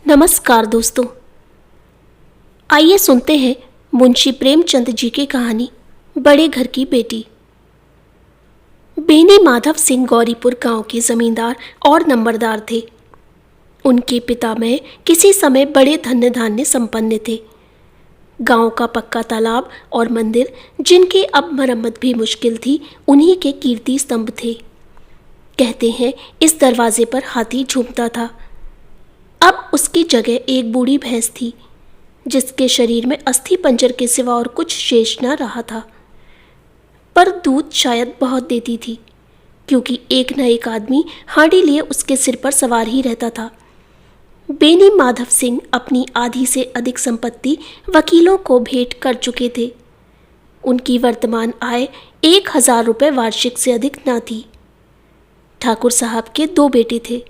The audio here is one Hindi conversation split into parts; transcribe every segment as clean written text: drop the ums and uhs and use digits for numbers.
नमस्कार दोस्तों, आइए सुनते हैं मुंशी प्रेमचंद जी की कहानी बड़े घर की बेटी। बेनी माधव सिंह गौरीपुर गांव के जमींदार और नंबरदार थे। उनके पिता में किसी समय बड़े धन्य धान्य संपन्न थे। गांव का पक्का तालाब और मंदिर, जिनकी अब मरम्मत भी मुश्किल थी, उन्हीं के कीर्ति स्तंभ थे। कहते हैं इस दरवाजे पर हाथी झूमता था। अब उसकी जगह एक बूढ़ी भैंस थी, जिसके शरीर में अस्थि पंजर के सिवा और कुछ शेष न रहा था, पर दूध शायद बहुत देती थी, क्योंकि एक न एक आदमी हांडी लिए उसके सिर पर सवार ही रहता था। बेनी माधव सिंह अपनी आधी से अधिक संपत्ति वकीलों को भेंट कर चुके थे। उनकी वर्तमान आय 1000 रुपये वार्षिक से अधिक न थी। ठाकुर साहब के 2 बेटे थे।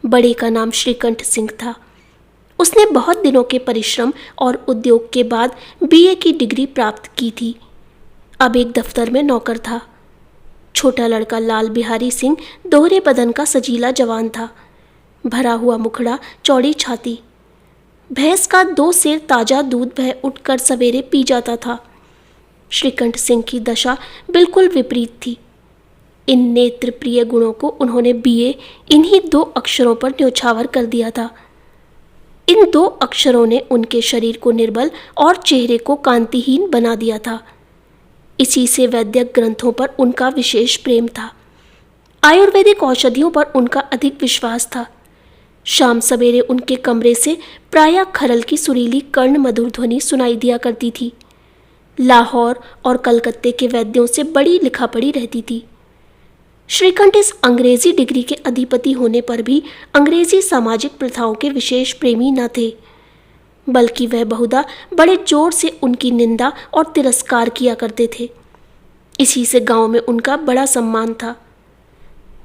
बड़े का नाम श्रीकंठ सिंह था। उसने बहुत दिनों के परिश्रम और उद्योग के बाद बीए की डिग्री प्राप्त की थी। अब एक दफ्तर में नौकर था। छोटा लड़का लाल बिहारी सिंह दोहरे बदन का सजीला जवान था। भरा हुआ मुखड़ा, चौड़ी छाती। भैंस का 2 सेर ताजा दूध वह उठकर सवेरे पी जाता था। श्रीकंठ सिंह की दशा बिल्कुल विपरीत थी। इन नेत्र प्रिय गुणों को उन्होंने बीए इन्हीं 2 अक्षरों पर न्योछावर कर दिया था। इन 2 अक्षरों ने उनके शरीर को निर्बल और चेहरे को कांतिहीन बना दिया था। इसी से वैद्यक ग्रंथों पर उनका विशेष प्रेम था। आयुर्वेदिक औषधियों पर उनका अधिक विश्वास था। शाम सवेरे उनके कमरे से प्रायः खरल की सुरीली कर्ण मधुर ध्वनि सुनाई दिया करती थी। लाहौर और कलकत्ते के वैद्यों से बड़ी लिखापढ़ी रहती थी। श्रीकंठ इस अंग्रेजी डिग्री के अधिपति होने पर भी अंग्रेजी सामाजिक प्रथाओं के विशेष प्रेमी न थे, बल्कि वह बहुधा बड़े जोर से उनकी निंदा और तिरस्कार किया करते थे। इसी से गांव में उनका बड़ा सम्मान था।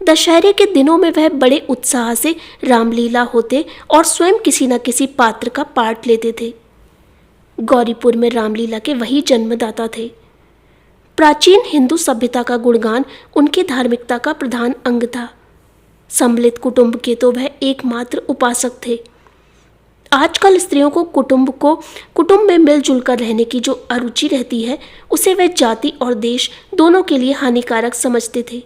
दशहरे के दिनों में वह बड़े उत्साह से रामलीला होते और स्वयं किसी न किसी पात्र का पाठ लेते थे। गौरीपुर में रामलीला के वही जन्मदाता थे। प्राचीन हिंदू सभ्यता का गुणगान उनकी धार्मिकता का प्रधान अंग था। सम्मिलित कुटुंब के तो वह एकमात्र उपासक थे। आजकल स्त्रियों को कुटुंब में मिलजुल कर रहने की जो अरुचि रहती है, उसे वे जाति और देश दोनों के लिए हानिकारक समझते थे।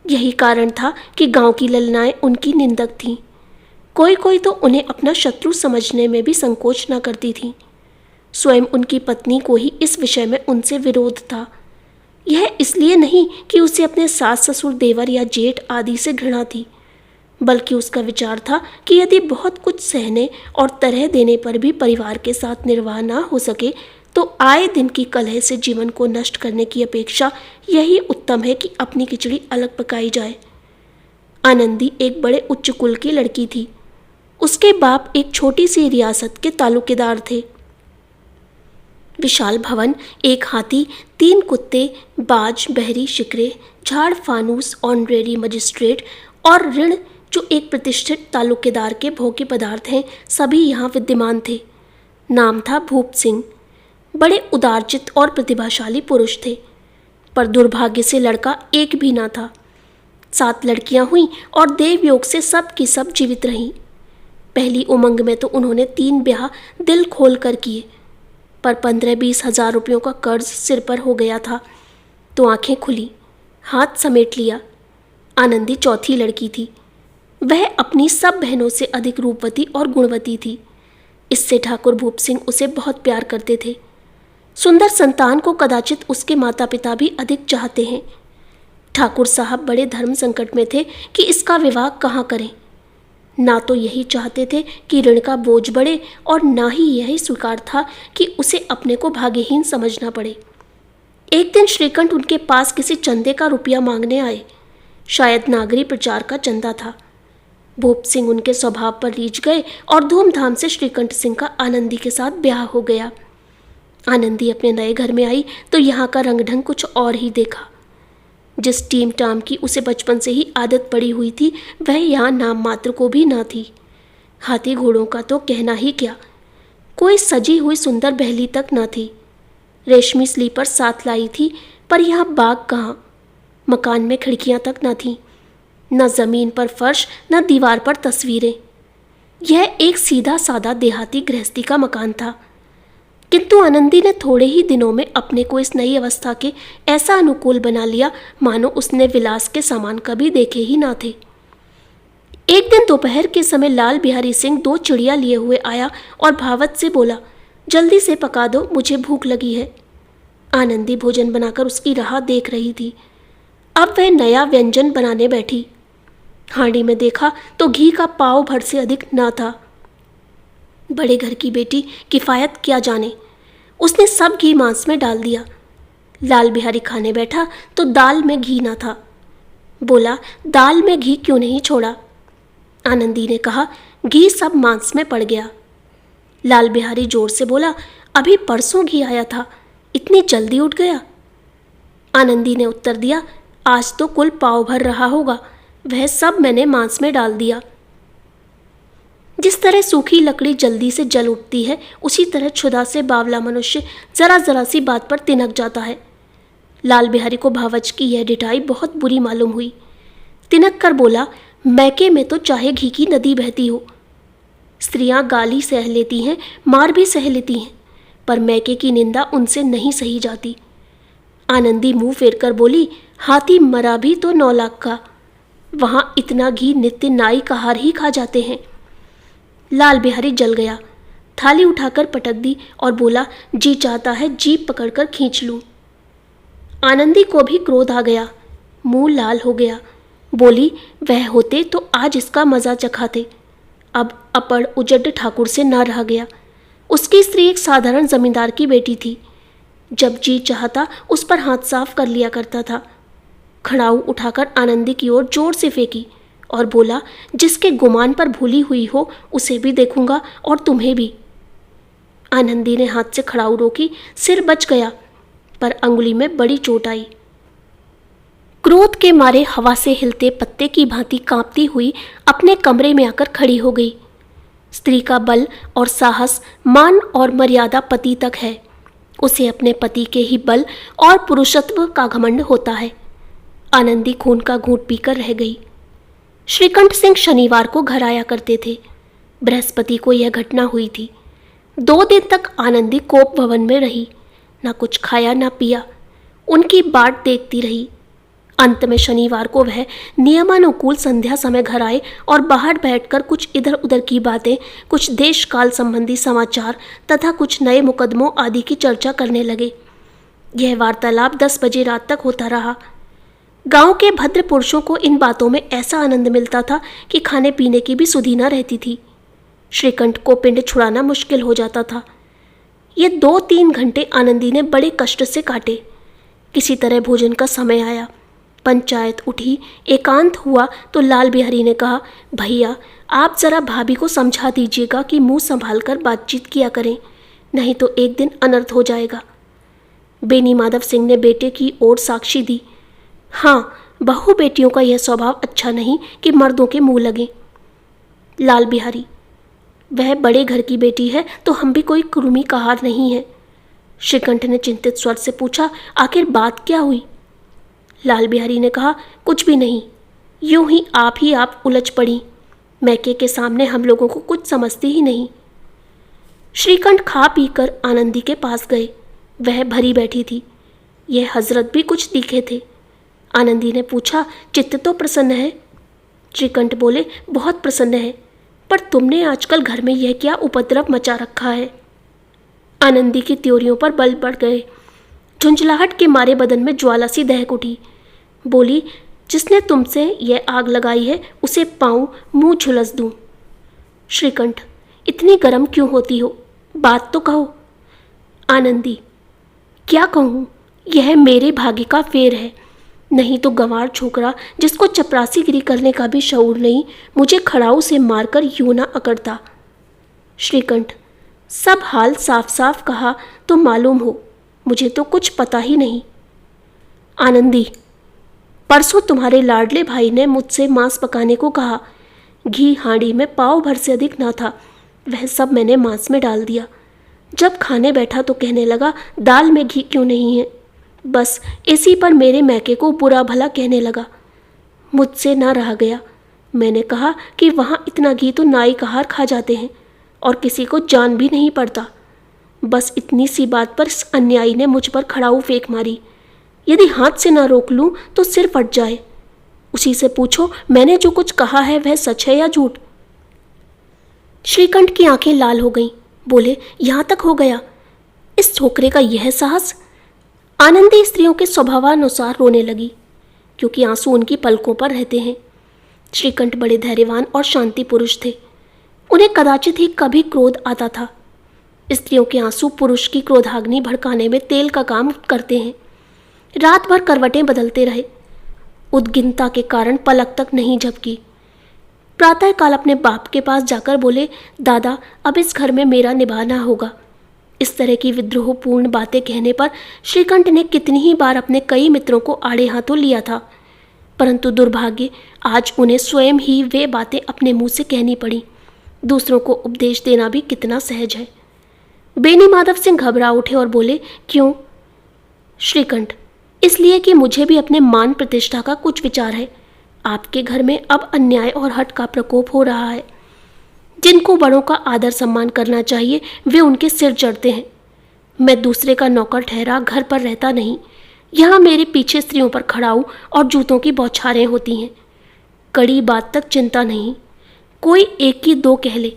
यही कारण था कि गांव की ललनाएं उनकी निंदक थीं। कोई कोई तो उन्हें अपना शत्रु समझने में भी संकोच न करती थीं। स्वयं उनकी पत्नी को ही इस विषय में उनसे विरोध था। यह इसलिए नहीं कि उसे अपने सास ससुर, देवर या जेठ आदि से घृणा थी, बल्कि उसका विचार था कि यदि बहुत कुछ सहने और तरह देने पर भी परिवार के साथ निर्वाह न हो सके, तो आए दिन की कलह से जीवन को नष्ट करने की अपेक्षा यही उत्तम है कि अपनी खिचड़ी अलग पकाई जाए। आनंदी एक बड़े उच्च कुल की लड़की थी। उसके बाप एक छोटी सी रियासत के तालुकेदार थे। विशाल भवन, एक हाथी, 3 कुत्ते, बाज, बहरी, शिकरे, झाड़, फानूस, ऑनरेरी मजिस्ट्रेट और ऋण, जो एक प्रतिष्ठित तालुकेदार के भोग्य पदार्थ हैं, सभी यहाँ विद्यमान थे। नाम था भूप सिंह। बड़े उदारचित और प्रतिभाशाली पुरुष थे, पर दुर्भाग्य से लड़का एक भी ना था। 7 लड़कियां हुईं और देवयोग से सब की सब जीवित रहीं। पहली उमंग में तो उन्होंने 3 ब्याह दिल खोल कर किए, पर 15-20 हजार रुपयों का कर्ज सिर पर हो गया था, तो आंखें खुली, हाथ समेट लिया। आनंदी चौथी लड़की थी। वह अपनी सब बहनों से अधिक रूपवती और गुणवती थी। इससे ठाकुर भूप सिंह उसे बहुत प्यार करते थे। सुंदर संतान को कदाचित उसके माता पिता भी अधिक चाहते हैं। ठाकुर साहब बड़े धर्म संकट में थे कि इसका विवाह कहाँ करें। ना तो यही चाहते थे कि ऋण का बोझ बढ़े, और ना ही यही स्वीकार था कि उसे अपने को भाग्यहीन समझना पड़े। एक दिन श्रीकंठ उनके पास किसी चंदे का रुपया मांगने आए। शायद नागरी प्रचार का चंदा था। भूप सिंह उनके स्वभाव पर रीझ गए और धूमधाम से श्रीकंठ सिंह का आनंदी के साथ ब्याह हो गया। आनंदी अपने नए घर में आई तो यहाँ का रंग ढंग कुछ और ही देखा। जिस टीम टाम की उसे बचपन से ही आदत पड़ी हुई थी, वह यहाँ नाम मात्र को भी ना थी। हाथी घोड़ों का तो कहना ही क्या, कोई सजी हुई सुंदर बहली तक न थी। रेशमी स्लीपर साथ लाई थी, पर यहाँ बाग कहाँ। मकान में खिड़कियाँ तक न थीं, न ज़मीन पर फर्श, न दीवार पर तस्वीरें। यह एक सीधा सादा देहाती गृहस्थी का मकान था, किंतु आनंदी ने थोड़े ही दिनों में अपने को इस नई अवस्था के ऐसा अनुकूल बना लिया मानो उसने विलास के सामान कभी देखे ही ना थे। एक दिन दोपहर के समय लाल बिहारी सिंह 2 चिड़िया लिए हुए आया और भावत से बोला, जल्दी से पका दो, मुझे भूख लगी है। आनंदी भोजन बनाकर उसकी राह देख रही थी। अब वह नया व्यंजन बनाने बैठी। हांडी में देखा तो घी का पाव भर से अधिक ना था। बड़े घर की बेटी किफ़ायत क्या जाने, उसने सब घी मांस में डाल दिया। लाल बिहारी खाने बैठा तो दाल में घी ना था। बोला, दाल में घी क्यों नहीं छोड़ा? आनंदी ने कहा, घी सब मांस में पड़ गया। लाल बिहारी जोर से बोला, अभी परसों घी आया था, इतनी जल्दी उठ गया? आनंदी ने उत्तर दिया, आज तो कुल पाव भर रहा होगा, वह सब मैंने मांस में डाल दिया। जिस तरह सूखी लकड़ी जल्दी से जल उठती है, उसी तरह क्षुधा से बावला मनुष्य जरा जरा सी बात पर तिनक जाता है। लाल बिहारी को भावच की यह डिठाई बहुत बुरी मालूम हुई। तिनक कर बोला, मैके में तो चाहे घी की नदी बहती हो, स्त्रियां गाली सह लेती हैं, मार भी सह लेती हैं, पर मैके की निंदा उनसे नहीं सही जाती। आनंदी मुंह फेर कर बोली, हाथी मरा भी तो 9 लाख का, वहां इतना घी नित्य नाई कहार ही खा जाते हैं। लाल बिहारी जल गया, थाली उठाकर पटक दी और बोला, जी चाहता है जीभ पकड़कर खींच लूं। आनंदी को भी क्रोध आ गया, मुंह लाल हो गया। बोली, वह होते तो आज इसका मजा चखाते। अब अपड़ उजड ठाकुर से न रह गया। उसकी स्त्री एक साधारण जमींदार की बेटी थी। जब जी चाहता उस पर हाथ साफ कर लिया करता था। खड़ाऊ उठाकर आनंदी की ओर जोर से फेंकी और बोला, जिसके गुमान पर भूली हुई हो उसे भी देखूंगा और तुम्हें भी। आनंदी ने हाथ से खड़ाऊ रोकी, सिर बच गया, पर अंगुली में बड़ी चोट आई। क्रोध के मारे हवा से हिलते पत्ते की भांति कांपती हुई अपने कमरे में आकर खड़ी हो गई। स्त्री का बल और साहस, मान और मर्यादा पति तक है। उसे अपने पति के ही बल और पुरुषत्व का घमंड होता है। आनंदी खून का घूंट पीकर रह गई। श्रीकंठ सिंह शनिवार को घर आया करते थे। बृहस्पति को यह घटना हुई थी। 2 दिन तक आनंदी कोप भवन में रही, ना कुछ खाया ना पिया, उनकी बाट देखती रही। अंत में शनिवार को वह नियमानुकूल संध्या समय घर आए और बाहर बैठकर कुछ इधर उधर की बातें, कुछ देश काल संबंधी समाचार तथा कुछ नए मुकदमों आदि की चर्चा करने लगे। यह वार्तालाप 10 बजे रात तक होता रहा। गांव के भद्र पुरुषों को इन बातों में ऐसा आनंद मिलता था कि खाने पीने की भी सुधि न रहती थी। श्रीकंठ को पिंड छुड़ाना मुश्किल हो जाता था। ये 2-3 घंटे आनंदी ने बड़े कष्ट से काटे। किसी तरह भोजन का समय आया, पंचायत उठी, एकांत हुआ तो लाल बिहारी ने कहा, भैया आप जरा भाभी को समझा दीजिएगा कि मुंह संभाल कर बातचीत किया करें, नहीं तो एक दिन अनर्थ हो जाएगा। बेनी माधव सिंह ने बेटे की ओर साक्षी दी, हाँ, बहू बेटियों का यह स्वभाव अच्छा नहीं कि मर्दों के मुंह लगे। लाल बिहारी, वह बड़े घर की बेटी है तो हम भी कोई कुर्मी कहार नहीं है। श्रीकंठ ने चिंतित स्वर से पूछा, आखिर बात क्या हुई? लाल बिहारी ने कहा, कुछ भी नहीं, यूं ही आप उलझ पड़ी। मैके के सामने हम लोगों को कुछ समझती ही नहीं। श्रीकंठ खा पीकर आनंदी के पास गए। वह भरी बैठी थी। यह हजरत भी कुछ दिखे थे। आनंदी ने पूछा, चित्त तो प्रसन्न है? श्रीकंठ बोले, बहुत प्रसन्न है, पर तुमने आजकल घर में यह क्या उपद्रव मचा रखा है? आनंदी की त्योरियों पर बल बढ़ गए। झुंझलाहट के मारे बदन में ज्वाला सी दहक उठी। बोली, जिसने तुमसे यह आग लगाई है उसे पाऊं मुंह झुलस दूं। श्रीकंठ, इतनी गर्म क्यों होती हो? बात तो कहो। आनंदी, क्या कहूँ, यह मेरे भाग्य का फेर है, नहीं तो गंवार छोकरा जिसको चपरासीगिरी करने का भी शऊर नहीं, मुझे खड़ाऊ से मारकर यूं ना अकड़ता। श्रीकंठ, सब हाल साफ साफ कहा तो मालूम हो, मुझे तो कुछ पता ही नहीं। आनंदी, परसों तुम्हारे लाडले भाई ने मुझसे मांस पकाने को कहा। घी हांडी में पाव भर से अधिक ना था, वह सब मैंने मांस में डाल दिया। जब खाने बैठा तो कहने लगा, दाल में घी क्यों नहीं है? बस इसी पर मेरे मैके को बुरा भला कहने लगा। मुझसे ना रहा गया, मैंने कहा कि वहाँ इतना घी तो नाई कहार खा जाते हैं और किसी को जान भी नहीं पड़ता। बस इतनी सी बात पर इस अन्यायी ने मुझ पर खड़ाऊ फेंक मारी। यदि हाथ से ना रोक लूँ तो सिर फट जाए। उसी से पूछो मैंने जो कुछ कहा है वह सच है या झूठ। श्रीकंठ की आंखें लाल हो गईं। बोले, यहाँ तक हो गया? इस छोकरे का यह साहस। आनंदी स्त्रियों के स्वभावानुसार रोने लगी, क्योंकि आंसू उनकी पलकों पर रहते हैं। श्रीकंठ बड़े धैर्यवान और शांति पुरुष थे। उन्हें कदाचित ही कभी क्रोध आता था। स्त्रियों के आंसू पुरुष की क्रोधाग्नि भड़काने में तेल का काम करते हैं। रात भर करवटें बदलते रहे। उद्गिनता के कारण पलक तक नहीं झपकी। प्रातःकाल अपने बाप के पास जाकर बोले, दादा अब इस घर में मेरा निभाना होगा। इस तरह की विद्रोहपूर्ण बातें कहने पर श्रीकंठ ने कितनी ही बार अपने कई मित्रों को आड़े हाथों लिया था, परंतु दुर्भाग्य आज उन्हें स्वयं ही वे बातें अपने मुंह से कहनी पड़ी। दूसरों को उपदेश देना भी कितना सहज है। बेनी माधव सिंह घबरा उठे और बोले, क्यों? श्रीकंठ, इसलिए कि मुझे भी अपने मान प्रतिष्ठा का कुछ विचार है। आपके घर में अब अन्याय और हठ का प्रकोप हो रहा है। जिनको बड़ों का आदर सम्मान करना चाहिए वे उनके सिर चढ़ते हैं। मैं दूसरे का नौकर ठहरा घर पर रहता नहीं। यहाँ मेरे पीछे स्त्रियों पर खड़ाऊ और जूतों की बौछारें होती हैं। कड़ी बात तक चिंता नहीं, कोई एक की दो कह ले,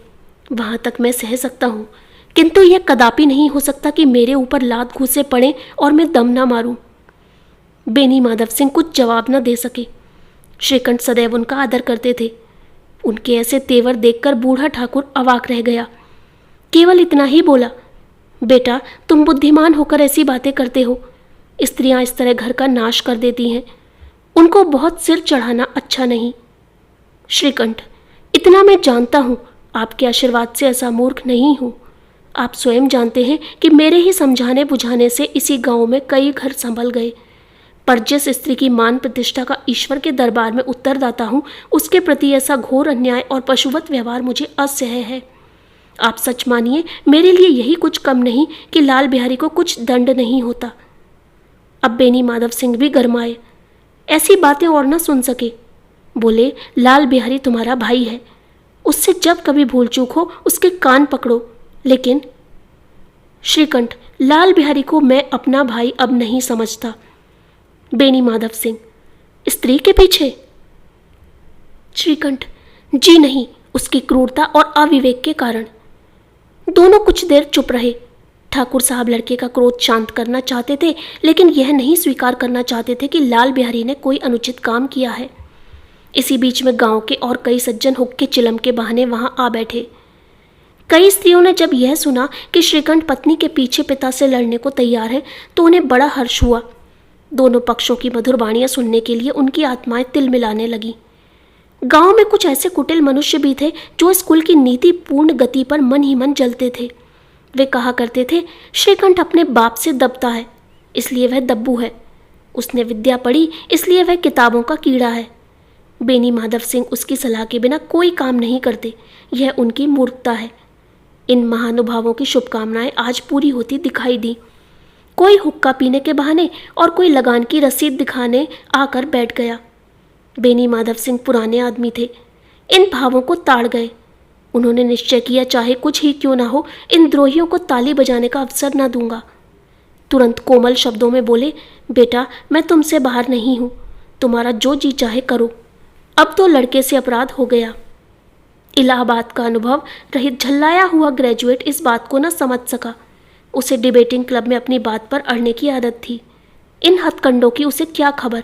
वहाँ तक मैं सह सकता हूँ, किंतु यह कदापि नहीं हो सकता कि मेरे ऊपर लात घूंसे पड़े और मैं दम ना मारूं। बेनी माधव सिंह कुछ जवाब न दे सके। श्रीकंठ सदैव उनका आदर करते थे। उनके ऐसे तेवर देखकर बूढ़ा ठाकुर अवाक रह गया। केवल इतना ही बोला, बेटा तुम बुद्धिमान होकर ऐसी बातें करते हो। स्त्रियां इस तरह घर का नाश कर देती हैं। उनको बहुत सिर चढ़ाना अच्छा नहीं। श्रीकंठ, इतना मैं जानता हूँ, आपके आशीर्वाद से ऐसा मूर्ख नहीं हूँ। आप स्वयं जानते हैं कि मेरे ही समझाने बुझाने से इसी गांव में कई घर संभल गए, पर जिस स्त्री की मान प्रतिष्ठा का ईश्वर के दरबार में उत्तरदाता हूँ, उसके प्रति ऐसा घोर अन्याय और पशुवत व्यवहार मुझे असह्य है। आप सच मानिए, मेरे लिए यही कुछ कम नहीं कि लाल बिहारी को कुछ दंड नहीं होता। अब बेनी माधव सिंह भी गरमाए, ऐसी बातें और न सुन सके। बोले, लाल बिहारी तुम्हारा भाई है, उससे जब कभी भूल चूक हो उसके कान पकड़ो। लेकिन श्रीकंठ, लाल बिहारी को मैं अपना भाई अब नहीं समझता। बेनी माधव सिंह, स्त्री के पीछे? श्रीकंठ, जी नहीं, उसकी क्रूरता और अविवेक के कारण। दोनों कुछ देर चुप रहे। ठाकुर साहब लड़के का क्रोध शांत करना चाहते थे, लेकिन यह नहीं स्वीकार करना चाहते थे कि लाल बिहारी ने कोई अनुचित काम किया है। इसी बीच में गांव के और कई सज्जन हुक्के चिलम के बहाने वहां आ बैठे। कई स्त्रियों ने जब यह सुना कि श्रीकंठ पत्नी के पीछे पिता से लड़ने को तैयार है तो उन्हें बड़ा हर्ष हुआ। दोनों पक्षों की मधुर वाणियां सुनने के लिए उनकी आत्माएं तिल मिलाने लगी। गांव में कुछ ऐसे कुटिल मनुष्य भी थे जो इस कुल की नीति पूर्ण गति पर मन ही मन जलते थे। वे कहा करते थे, श्रीकंठ अपने बाप से दबता है इसलिए वह दब्बू है, उसने विद्या पढ़ी इसलिए वह किताबों का कीड़ा है। बेनी माधव सिंह उसकी सलाह के बिना कोई काम नहीं करते, यह उनकी मूर्खता है। इन महानुभावों की शुभकामनाएं आज पूरी होती दिखाई दी। कोई हुक्का पीने के बहाने और कोई लगान की रसीद दिखाने आकर बैठ गया। बेनी माधव सिंह पुराने आदमी थे, इन भावों को ताड़ गए। उन्होंने निश्चय किया, चाहे कुछ ही क्यों ना हो, इन द्रोहियों को ताली बजाने का अवसर ना दूंगा। तुरंत कोमल शब्दों में बोले, बेटा मैं तुमसे बाहर नहीं हूँ, तुम्हारा जो जी चाहे करो। अब तो लड़के से अपराध हो गया। इलाहाबाद का अनुभव रहित झल्लाया हुआ ग्रेजुएट इस बात को न समझ सका। उसे डिबेटिंग क्लब में अपनी बात पर अड़ने की आदत थी। इन हथकंडों की उसे क्या खबर।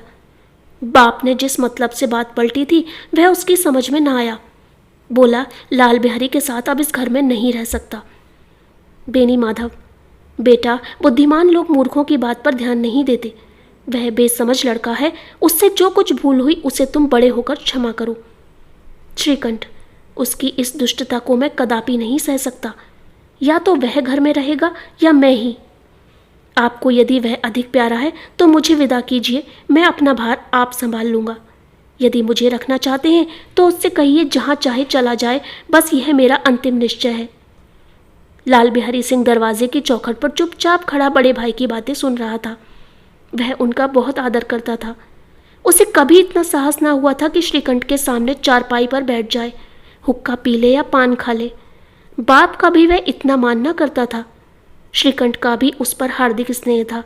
बाप ने जिस मतलब से बात पलटी थी वह उसकी समझ में ना आया। बोला, लाल बिहारी के साथ अब इस घर में नहीं रह सकता। बेनी माधव, बेटा बुद्धिमान लोग मूर्खों की बात पर ध्यान नहीं देते। वह बेसमझ लड़का है, उससे जो कुछ भूल हुई उसे तुम बड़े होकर क्षमा करो। श्रीकंठ, उसकी इस दुष्टता को मैं कदापि नहीं सह सकता। या तो वह घर में रहेगा या मैं ही। आपको यदि वह अधिक प्यारा है तो मुझे विदा कीजिए, मैं अपना भार आप संभाल लूँगा। यदि मुझे रखना चाहते हैं तो उससे कहिए जहाँ चाहे चला जाए, बस यह मेरा अंतिम निश्चय है। लाल बिहारी सिंह दरवाजे की चौखट पर चुपचाप खड़ा बड़े भाई की बातें सुन रहा था। वह उनका बहुत आदर करता था। उसे कभी इतना साहस ना हुआ था कि श्रीकंठ के सामने चारपाई पर बैठ जाए, हुक्का पी ले या पान खा ले। बाप का भी वह इतना मानना करता था। श्रीकंठ का भी उस पर हार्दिक स्नेह था।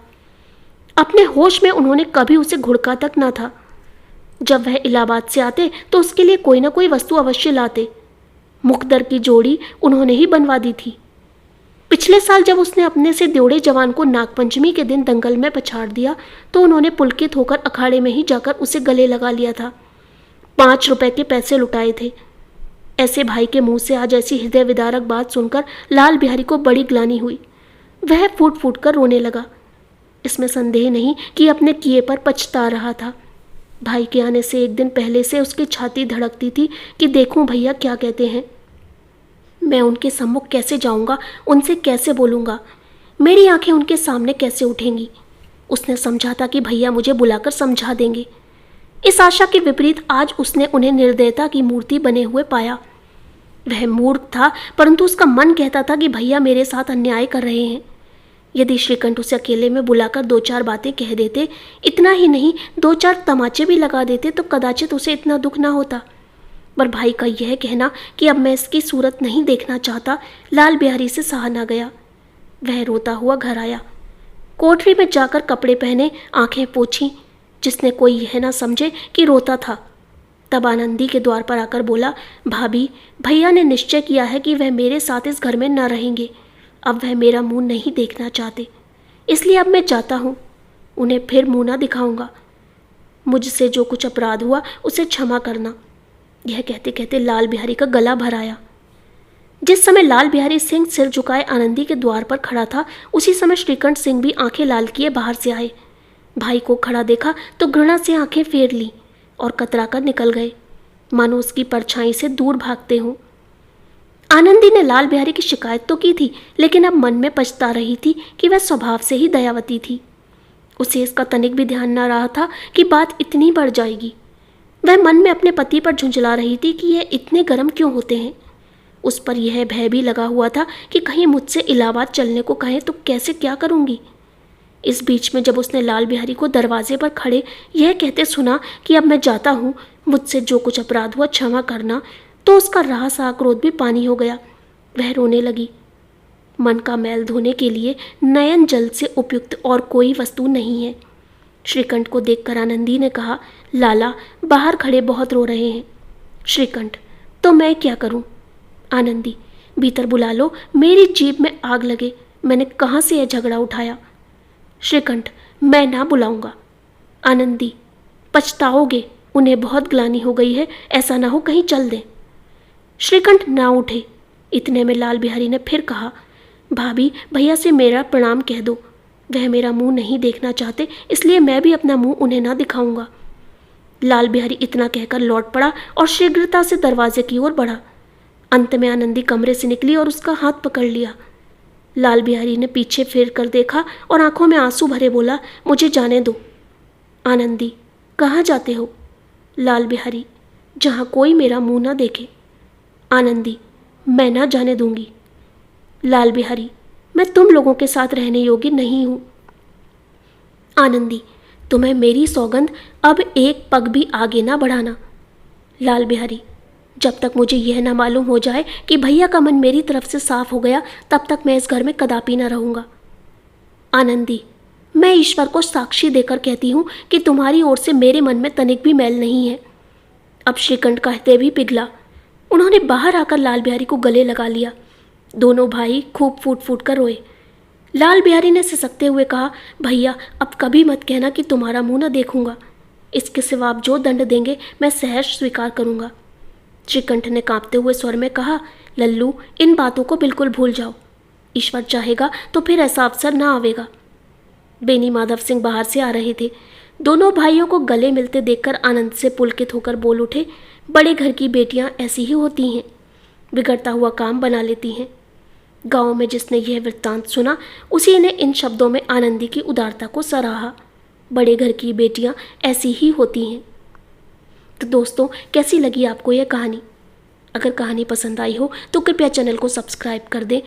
अपने होश में उन्होंने कभी उसे घुड़का तक ना था। जब वह इलाहाबाद से आते तो उसके लिए कोई ना कोई वस्तु अवश्य लाते। मुकद्दर की जोड़ी उन्होंने ही बनवा दी थी। पिछले साल जब उसने अपने से देवड़े जवान को नागपंचमी के दिन दंगल में पछाड़ दिया तो उन्होंने पुलकित होकर अखाड़े में ही जाकर उसे गले लगा लिया था। 5 रुपए के पैसे लुटाए थे। ऐसे भाई के मुंह से आज ऐसी हृदय विदारक बात सुनकर लाल बिहारी को बड़ी ग्लानि हुई। वह फूट फूट कर रोने लगा। इसमें संदेह नहीं कि अपने किए पर पछता रहा था। भाई के आने से एक दिन पहले से उसकी छाती धड़कती थी कि देखूं भैया क्या कहते हैं। मैं उनके सम्मुख कैसे जाऊंगा, उनसे कैसे बोलूंगा, मेरी आंखें उनके सामने कैसे उठेंगी। उसने समझा था कि भैया मुझे बुलाकर समझा देंगे। इस आशा के विपरीत आज उसने उन्हें निर्दयता की मूर्ति बने हुए पाया। वह मूर्ख था, परंतु उसका मन कहता था कि भैया मेरे साथ अन्याय कर रहे हैं। यदि श्रीकंठ उसे अकेले में बुलाकर 2-4 बातें कह देते, इतना ही नहीं 2-4 तमाचे भी लगा देते तो कदाचित उसे इतना दुख ना होता। पर भाई का यह कहना कि अब मैं इसकी सूरत नहीं देखना चाहता, लाल बिहारी से सहा ना गया। वह रोता हुआ घर आया। कोठरी में जाकर कपड़े पहने, आंखें पोंछी, जिसने कोई यह ना समझे कि रोता था। तब आनंदी के द्वार पर आकर बोला, भाभी, भैया ने निश्चय किया है कि वह मेरे साथ इस घर में न रहेंगे। अब वह मेरा मुंह नहीं देखना चाहते, इसलिए अब मैं जाता हूँ। उन्हें फिर मुंह ना दिखाऊंगा। मुझसे जो कुछ अपराध हुआ उसे क्षमा करना। यह कहते कहते लाल बिहारी का गला भर आया। जिस समय लाल बिहारी सिंह सिर झुकाए आनंदी के द्वार पर खड़ा था, उसी समय श्रीकंठ सिंह भी आंखें लाल किए बाहर से आए। भाई को खड़ा देखा तो घृणा से आंखें फेर ली और कतरा कर निकल गए, मानो उसकी परछाई से दूर भागते हों। आनंदी ने लाल बिहारी की शिकायत तो की थी, लेकिन अब मन में पछता रही थी कि वह स्वभाव से ही दयावती थी। उसे इसका तनिक भी ध्यान न रहा था कि बात इतनी बढ़ जाएगी। वह मन में अपने पति पर झुंझला रही थी कि यह इतने गर्म क्यों होते हैं। उस पर यह भय भी लगा हुआ था कि कहीं मुझसे इलाहाबाद चलने को कहें तो कैसे क्या करूंगी। इस बीच में जब उसने लाल बिहारी को दरवाजे पर खड़े यह कहते सुना कि अब मैं जाता हूँ, मुझसे जो कुछ अपराध हुआ क्षमा करना, तो उसका रास आक्रोध भी पानी हो गया। वह रोने लगी। मन का मैल धोने के लिए नयन जल से उपयुक्त और कोई वस्तु नहीं है। श्रीकंठ को देखकर आनंदी ने कहा, लाला बाहर खड़े बहुत रो रहे हैं। श्रीकंठ, तो मैं क्या करूं? आनंदी, भीतर बुला लो, मेरी जीभ में आग लगे, मैंने कहाँ से यह झगड़ा उठाया। श्रीकंठ, मैं ना बुलाऊंगा। आनंदी, पछताओगे, उन्हें बहुत ग्लानि हो गई है, ऐसा ना हो कहीं चल दें। श्रीकंठ ना उठे। इतने में लाल बिहारी ने फिर कहा, भाभी, भैया से मेरा प्रणाम कह दो। वह मेरा मुंह नहीं देखना चाहते, इसलिए मैं भी अपना मुंह उन्हें ना दिखाऊंगा। लाल बिहारी इतना कहकर लौट पड़ा और शीघ्रता से दरवाजे की ओर बढ़ा। अंत में आनंदी कमरे से निकली और उसका हाथ पकड़ लिया। लाल बिहारी ने पीछे फेर कर देखा और आंखों में आंसू भरे बोला, मुझे जाने दो। आनंदी, कहाँ जाते हो? लाल बिहारी, जहाँ कोई मेरा मुंह ना देखे। आनंदी, मैं ना जाने दूंगी। लाल बिहारी, मैं तुम लोगों के साथ रहने योग्य नहीं हूं। आनंदी, तुम्हें मेरी सौगंध, अब एक पग भी आगे ना बढ़ाना। लाल बिहारी, जब तक मुझे यह ना मालूम हो जाए कि भैया का मन मेरी तरफ से साफ हो गया, तब तक मैं इस घर में कदापि ना रहूंगा। आनंदी, मैं ईश्वर को साक्षी देकर कहती हूं कि तुम्हारी ओर से मेरे मन में तनिक भी मैल नहीं है। अब श्रीकंठ का हृदय भी पिघला। उन्होंने बाहर आकर लाल बिहारी को गले लगा लिया। दोनों भाई खूब फूट फूट कर रोए। लाल बिहारी ने सिसकते हुए कहा, भैया, अब कभी मत कहना कि तुम्हारा मुंह न देखूंगा। इसके सिवा आप जो दंड देंगे मैं सहर्ष स्वीकार करूंगा। श्रीकंठ ने कांपते हुए स्वर में कहा, लल्लू, इन बातों को बिल्कुल भूल जाओ। ईश्वर चाहेगा तो फिर ऐसा अवसर ना आवेगा। बेनी माधव सिंह बाहर से आ रहे थे। दोनों भाइयों को गले मिलते देखकर आनंद से पुलकित होकर बोल उठे, बड़े घर की बेटियां ऐसी ही होती हैं, बिगड़ता हुआ काम बना लेती हैं। गांव में जिसने यह वृत्तांत सुना, उसी ने इन शब्दों में आनंदी की उदारता को सराहा। बड़े घर की बेटियां ऐसी ही होती हैं। तो दोस्तों, कैसी लगी आपको यह कहानी? अगर कहानी पसंद आई हो तो कृपया चैनल को सब्सक्राइब कर दें